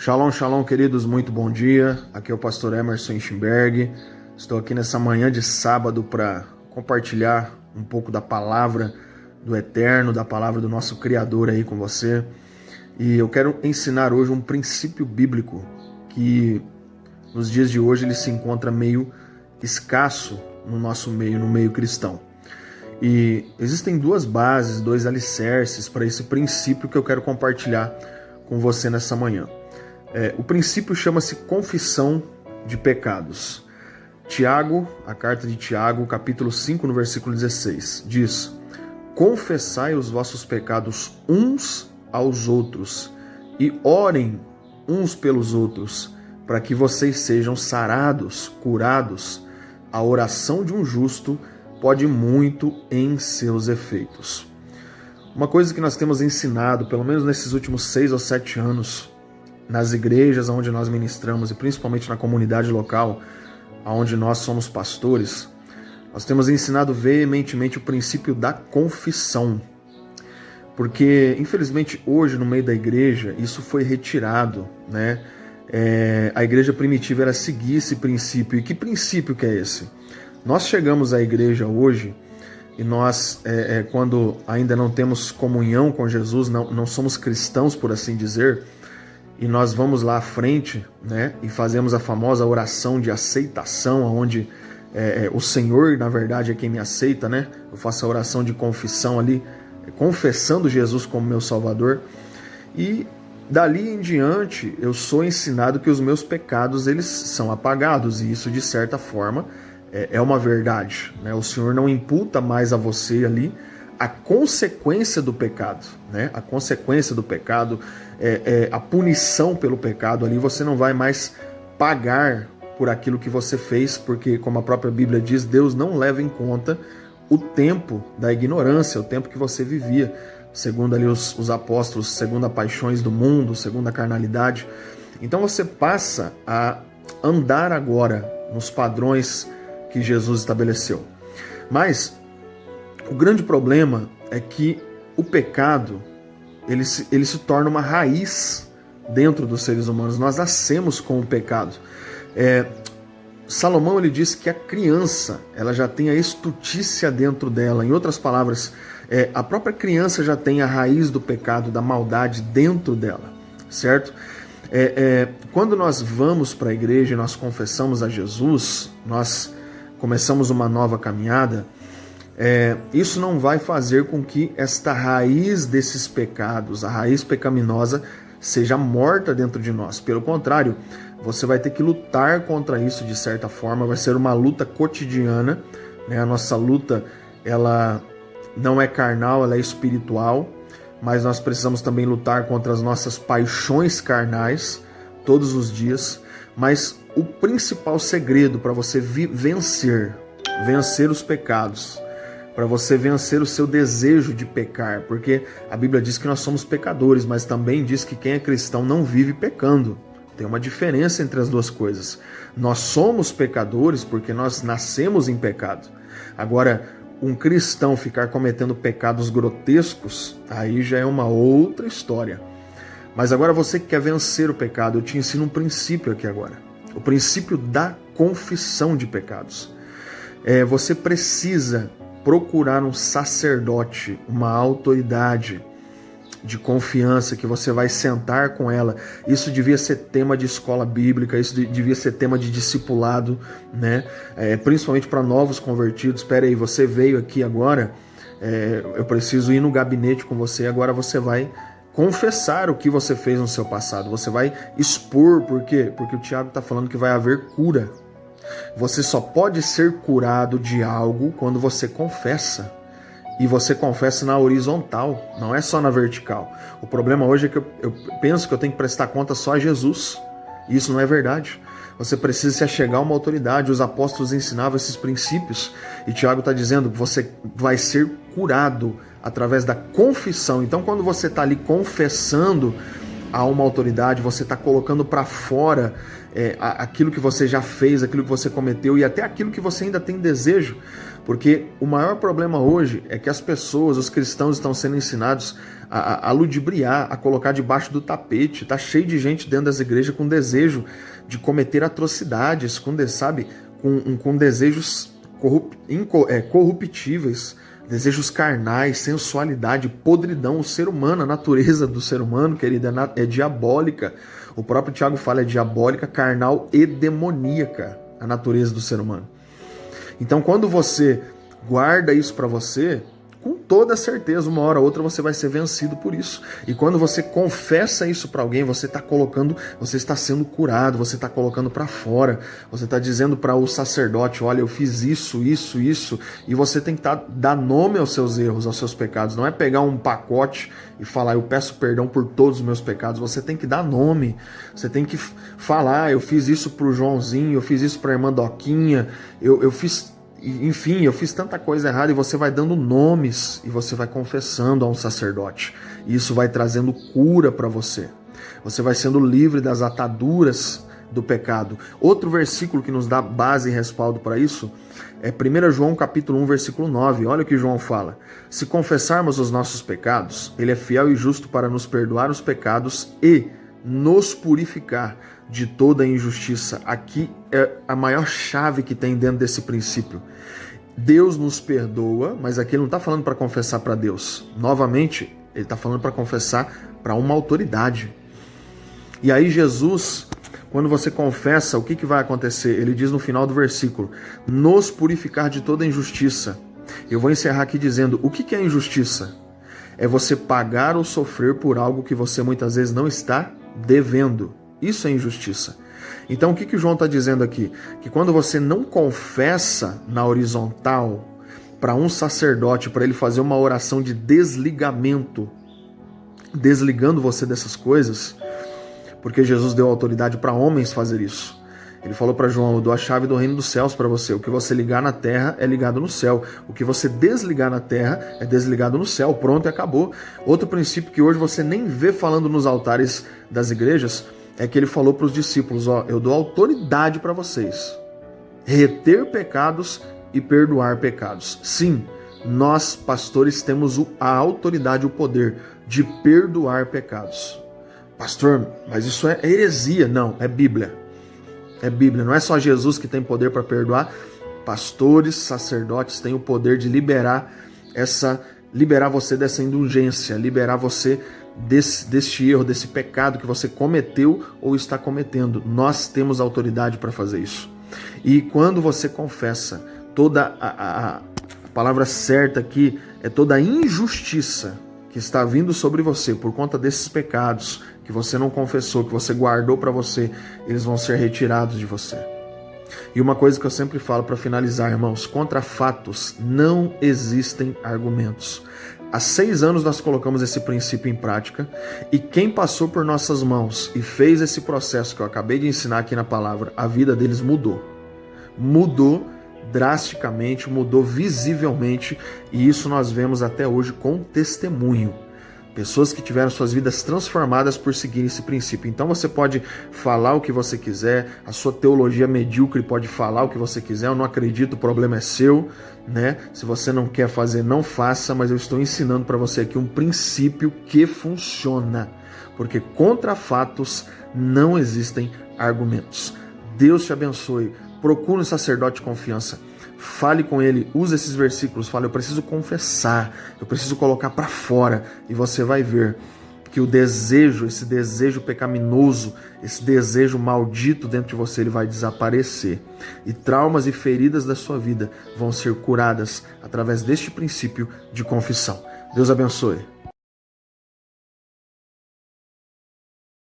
Shalom, shalom, queridos, muito bom dia. Aqui é o pastor Emerson Schimberg. Estou aqui nessa manhã de sábado para compartilhar um pouco da palavra do Eterno, da palavra do nosso Criador aí com você. E eu quero ensinar hoje um princípio bíblico que nos dias de hoje ele se encontra meio escasso no nosso meio, no meio cristão. E existem duas bases, dois alicerces para esse princípio que eu quero compartilhar com você nessa manhã. O princípio chama-se confissão de pecados. Tiago, a carta de Tiago, capítulo 5, no versículo 16, diz: confessai os vossos pecados uns aos outros e orem uns pelos outros, para que vocês sejam sarados, curados. A oração de um justo pode muito em seus efeitos. Uma coisa que nós temos ensinado, pelo menos nesses últimos 6 ou 7 anos, nas igrejas onde nós ministramos e principalmente na comunidade local, onde nós somos pastores, nós temos ensinado veementemente o princípio da confissão. Porque, infelizmente, hoje no meio da igreja, isso foi retirado, né? A igreja primitiva era seguir esse princípio. E que princípio que é esse? Nós chegamos à igreja hoje e nós, quando ainda não temos comunhão com Jesus, não somos cristãos, por assim dizer, e nós vamos lá à frente, né, e fazemos a famosa oração de aceitação, onde o Senhor, na verdade, é quem me aceita, né? Eu faço a oração de confissão ali, confessando Jesus como meu Salvador, e dali em diante eu sou ensinado que os meus pecados eles são apagados, e isso de certa forma é uma verdade, né? O Senhor não imputa mais a você ali a consequência do pecado, né? A consequência do pecado, a punição pelo pecado ali, você não vai mais pagar por aquilo que você fez, porque, como a própria Bíblia diz, Deus não leva em conta o tempo da ignorância, o tempo que você vivia, segundo ali os apóstolos, segundo as paixões do mundo, segundo a carnalidade. Então você passa a andar agora nos padrões que Jesus estabeleceu. Mas o grande problema é que o pecado ele se torna uma raiz dentro dos seres humanos. Nós nascemos com o pecado. Salomão ele diz que a criança ela já tem a estutícia dentro dela. Em outras palavras, a própria criança já tem a raiz do pecado, da maldade dentro dela, certo? Quando nós vamos para a igreja e nós confessamos a Jesus, nós começamos uma nova caminhada, isso não vai fazer com que esta raiz desses pecados, a raiz pecaminosa, seja morta dentro de nós. Pelo contrário, você vai ter que lutar contra isso de certa forma, vai ser uma luta cotidiana, né? A nossa luta, ela não é carnal, ela é espiritual, mas nós precisamos também lutar contra as nossas paixões carnais todos os dias. Mas o principal segredo para você vencer os pecados, para você vencer o seu desejo de pecar, porque a Bíblia diz que nós somos pecadores, mas também diz que quem é cristão não vive pecando. Tem uma diferença entre as duas coisas. Nós somos pecadores porque nós nascemos em pecado. Agora, um cristão ficar cometendo pecados grotescos, aí já é uma outra história. Mas agora você que quer vencer o pecado, eu te ensino um princípio aqui agora. O princípio da confissão de pecados. Você precisa procurar um sacerdote, uma autoridade de confiança, que você vai sentar com ela. Isso devia ser tema de escola bíblica, isso devia ser tema de discipulado, né? Principalmente para novos convertidos. Espera aí, você veio aqui agora, eu preciso ir no gabinete com você, agora você vai confessar o que você fez no seu passado, você vai expor. Por quê? Porque o Tiago está falando que vai haver cura. Você só pode ser curado de algo quando você confessa. E você confessa na horizontal, não é só na vertical. O problema hoje é que eu penso que eu tenho que prestar conta só a Jesus. E isso não é verdade. Você precisa se achegar a uma autoridade. Os apóstolos ensinavam esses princípios. E Tiago está dizendo que você vai ser curado através da confissão. Então, quando você está ali confessando a uma autoridade, você está colocando para fora aquilo que você já fez, aquilo que você cometeu e até aquilo que você ainda tem desejo. Porque o maior problema hoje é que as pessoas, os cristãos, estão sendo ensinados a ludibriar, a colocar debaixo do tapete. Tá cheio de gente dentro das igrejas com desejo de cometer atrocidades, com desejos corruptíveis, desejos carnais, sensualidade, podridão. O ser humano, a natureza do ser humano, querida, é diabólica. O próprio Tiago fala, é diabólica, carnal e demoníaca, a natureza do ser humano. Então, quando você guarda isso para você, com toda certeza, uma hora ou outra você vai ser vencido por isso. E quando você confessa isso para alguém, você está sendo curado, você está colocando para fora, você está dizendo para o sacerdote, olha, eu fiz isso, e você tem que dar nome aos seus erros, aos seus pecados. Não é pegar um pacote e falar, eu peço perdão por todos os meus pecados. Você tem que dar nome, você tem que falar, eu fiz isso pro Joãozinho, eu fiz isso pra irmã Doquinha, eu fiz tanta coisa errada, e você vai dando nomes e você vai confessando a um sacerdote. E isso vai trazendo cura para você. Você vai sendo livre das ataduras do pecado. Outro versículo que nos dá base e respaldo para isso é 1 João capítulo 1, versículo 9. Olha o que João fala. Se confessarmos os nossos pecados, ele é fiel e justo para nos perdoar os pecados e nos purificar de toda injustiça. Aqui é a maior chave que tem dentro desse princípio. Deus nos perdoa, mas aqui ele não está falando para confessar para Deus. Novamente, ele está falando para confessar para uma autoridade. E aí Jesus, quando você confessa, o que vai acontecer? Ele diz no final do versículo, nos purificar de toda injustiça. Eu vou encerrar aqui dizendo, o que é injustiça? É você pagar ou sofrer por algo que você muitas vezes não está devendo. Isso é injustiça. Então o que o João está dizendo aqui? Que quando você não confessa na horizontal para um sacerdote, para ele fazer uma oração de desligamento, desligando você dessas coisas, porque Jesus deu autoridade para homens fazer isso. Ele falou para João, eu dou a chave do reino dos céus para você. O que você ligar na terra é ligado no céu. O que você desligar na terra é desligado no céu. Pronto, e acabou. Outro princípio que hoje você nem vê falando nos altares das igrejas é que ele falou para os discípulos, eu dou autoridade para vocês. Reter pecados e perdoar pecados. Sim, nós, pastores, temos a autoridade, o poder de perdoar pecados. Pastor, mas isso é heresia. Não, é Bíblia. É Bíblia, não é só Jesus que tem poder para perdoar. Pastores, sacerdotes têm o poder de liberar você dessa indulgência, liberar você deste erro, desse pecado que você cometeu ou está cometendo. Nós temos autoridade para fazer isso. E quando você confessa, toda a palavra certa aqui é toda a injustiça que está vindo sobre você por conta desses pecados que você não confessou, que você guardou para você, eles vão ser retirados de você. E uma coisa que eu sempre falo para finalizar, irmãos, contra fatos não existem argumentos. Há 6 anos nós colocamos esse princípio em prática, e quem passou por nossas mãos e fez esse processo que eu acabei de ensinar aqui na palavra, a vida deles mudou. Mudou drasticamente, mudou visivelmente, e isso nós vemos até hoje com testemunho. Pessoas que tiveram suas vidas transformadas por seguir esse princípio. Então você pode falar o que você quiser, a sua teologia medíocre pode falar o que você quiser, eu não acredito, o problema é seu, né? Se você não quer fazer, não faça, mas eu estou ensinando para você aqui um princípio que funciona, porque contra fatos não existem argumentos. Deus te abençoe, procure um sacerdote de confiança, fale com ele, use esses versículos, fale, eu preciso confessar, eu preciso colocar para fora, e você vai ver que o desejo, esse desejo pecaminoso, esse desejo maldito dentro de você, ele vai desaparecer. E traumas e feridas da sua vida vão ser curadas através deste princípio de confissão. Deus abençoe.